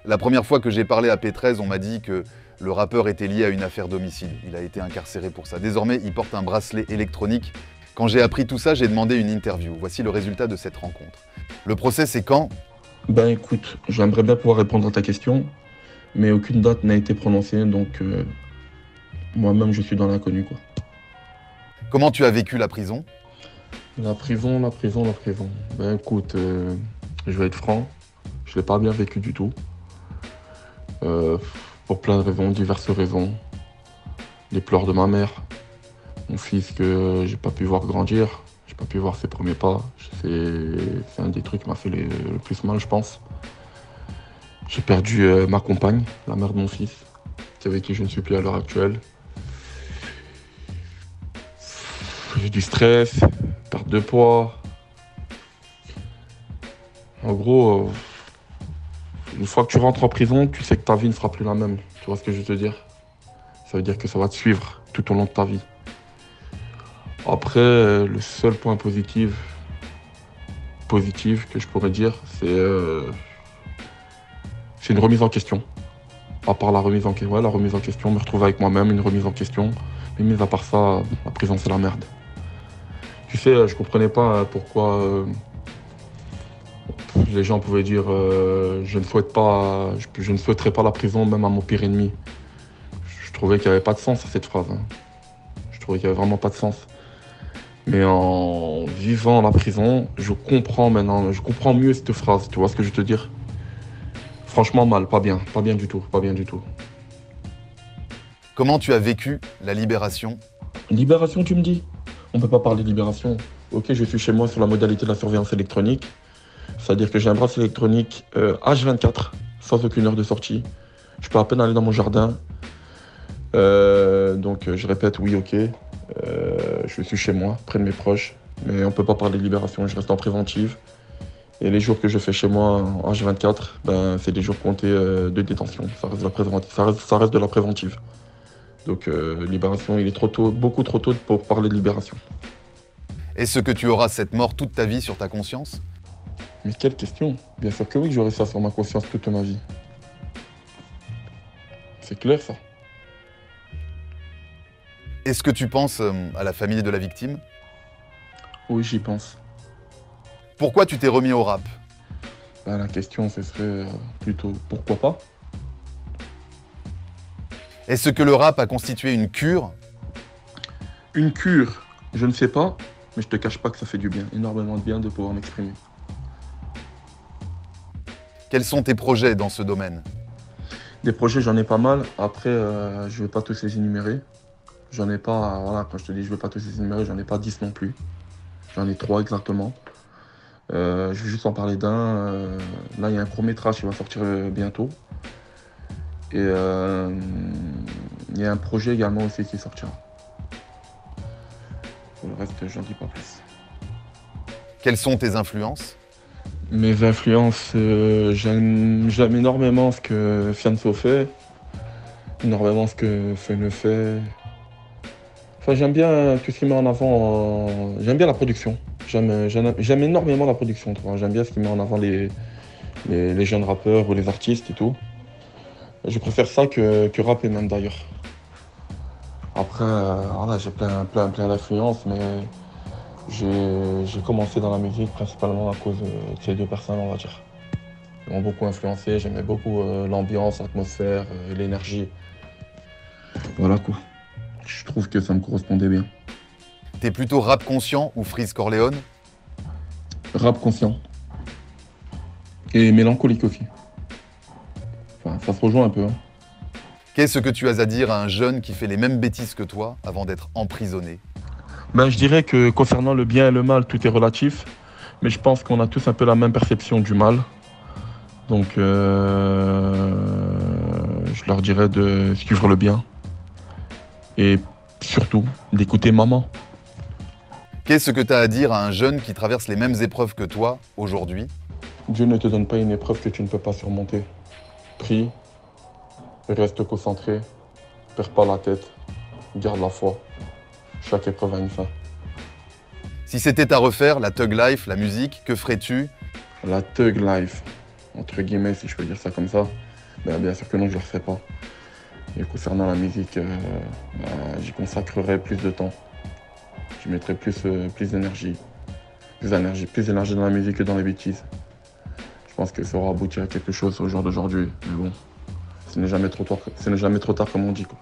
La première fois que j'ai parlé à P13, on m'a dit que le rappeur était lié à une affaire d'homicide. Il a été incarcéré pour ça. Désormais, il porte un bracelet électronique. Quand j'ai appris tout ça, j'ai demandé une interview. Voici le résultat de cette rencontre. Le procès, c'est quand? Ben écoute, j'aimerais bien pouvoir répondre à ta question, mais aucune date n'a été prononcée, donc moi-même je suis dans l'inconnu quoi. Comment tu as vécu la prison? La prison, la prison, la prison. Ben écoute, je vais être franc, je l'ai pas bien vécu du tout. Euh, pour plein de raisons, diverses raisons. Les pleurs de ma mère, mon fils que j'ai pas pu voir grandir, j'ai pas pu voir ses premiers pas. C'est un des trucs qui m'a fait le plus mal, je pense. J'ai perdu ma compagne, la mère de mon fils, avec qui je ne suis plus à l'heure actuelle. J'ai du stress, perte de poids. En gros, une fois que tu rentres en prison, tu sais que ta vie ne sera plus la même. Tu vois ce que je veux te dire? Ça veut dire que ça va te suivre tout au long de ta vie. Après, le seul point positif que je pourrais dire, c'est une remise en question. À part la remise en question, ouais, la remise en question, me retrouver avec moi-même, une remise en question. Mais mis à part ça, la prison c'est la merde. Tu sais, je comprenais pas pourquoi les gens pouvaient dire je ne souhaiterais pas la prison même à mon pire ennemi. Je trouvais qu'il n'y avait pas de sens à cette phrase, hein. Je trouvais qu'il n'y avait vraiment pas de sens. Mais en vivant la prison, je comprends maintenant, je comprends mieux cette phrase, tu vois ce que je veux te dire? Franchement mal, pas bien du tout, pas bien du tout. Comment tu as vécu la libération? Libération, tu me dis? On peut pas parler de libération. Ok, je suis chez moi sur la modalité de la surveillance électronique. C'est-à-dire que j'ai un bracelet électronique H24, sans aucune heure de sortie. Je peux à peine aller dans mon jardin. Donc je répète, oui, ok. Je suis chez moi, près de mes proches. Mais on peut pas parler de libération, je reste en préventive. Et les jours que je fais chez moi en H24, ben, c'est des jours comptés de détention. Ça reste, ça reste de la préventive. Donc libération, il est trop tôt, beaucoup trop tôt pour parler de libération. Est-ce que tu auras cette mort toute ta vie sur ta conscience? Mais quelle question? Bien sûr que oui, que j'aurai ça sur ma conscience toute ma vie. C'est clair ça. Est-ce que tu penses à la famille de la victime? Oui, j'y pense. Pourquoi tu t'es remis au rap? Ben, la question, ce serait plutôt pourquoi pas? Est-ce que le rap a constitué une cure? Une cure, je ne sais pas, mais je te cache pas que ça fait du bien, énormément de bien de pouvoir m'exprimer. Quels sont tes projets dans ce domaine? Des projets, j'en ai pas mal. Après, je vais pas tous les énumérer. J'en ai pas, voilà, quand je te dis je vais pas tous les énumérer, j'en ai pas 10 non plus. J'en ai 3 exactement. Je vais juste en parler d'un. Là, il y a un court-métrage qui va sortir bientôt. Et il y a un projet également aussi qui sortira. Pour le reste, j'en dis pas plus. Quelles sont tes influences? Mes influences, j'aime énormément ce que Fianso fait, énormément ce que Feu fait. Enfin, j'aime bien tout ce qu'il met en avant. J'aime bien la production. J'aime énormément la production, tu vois. J'aime bien ce qu'il met en avant les jeunes rappeurs ou les artistes et tout. Je préfère ça que rapper même d'ailleurs. Après, voilà, j'ai plein d'influences, mais j'ai commencé dans la musique principalement à cause de ces deux personnes, on va dire. Ils m'ont beaucoup influencé, j'aimais beaucoup l'ambiance, l'atmosphère, l'énergie. Voilà quoi. Je trouve que ça me correspondait bien. T'es plutôt rap conscient ou Freeze Corleone? Rap conscient. Et mélancolique aussi. Enfin, ça se rejoint un peu, hein. Qu'est-ce que tu as à dire à un jeune qui fait les mêmes bêtises que toi avant d'être emprisonné? Ben, je dirais que concernant le bien et le mal, tout est relatif. Mais je pense qu'on a tous un peu la même perception du mal. Donc, je leur dirais de suivre le bien. Et surtout, d'écouter maman. Qu'est-ce que tu as à dire à un jeune qui traverse les mêmes épreuves que toi aujourd'hui? Dieu ne te donne pas une épreuve que tu ne peux pas surmonter. Prie, reste concentré, perds pas la tête, garde la foi. Chaque épreuve a une fin. Si c'était à refaire, la Thug Life, la musique, que ferais-tu? La thug life, entre guillemets, si je peux dire ça comme ça, Ben, bien sûr que non, je ne le referai pas. Et concernant la musique, j'y consacrerai plus de temps. Je mettrai plus d'énergie. Plus d'énergie dans la musique que dans les bêtises. Je pense que ça aura abouti à quelque chose au jour d'aujourd'hui. Mais bon, ce n'est jamais trop tard comme on dit, quoi.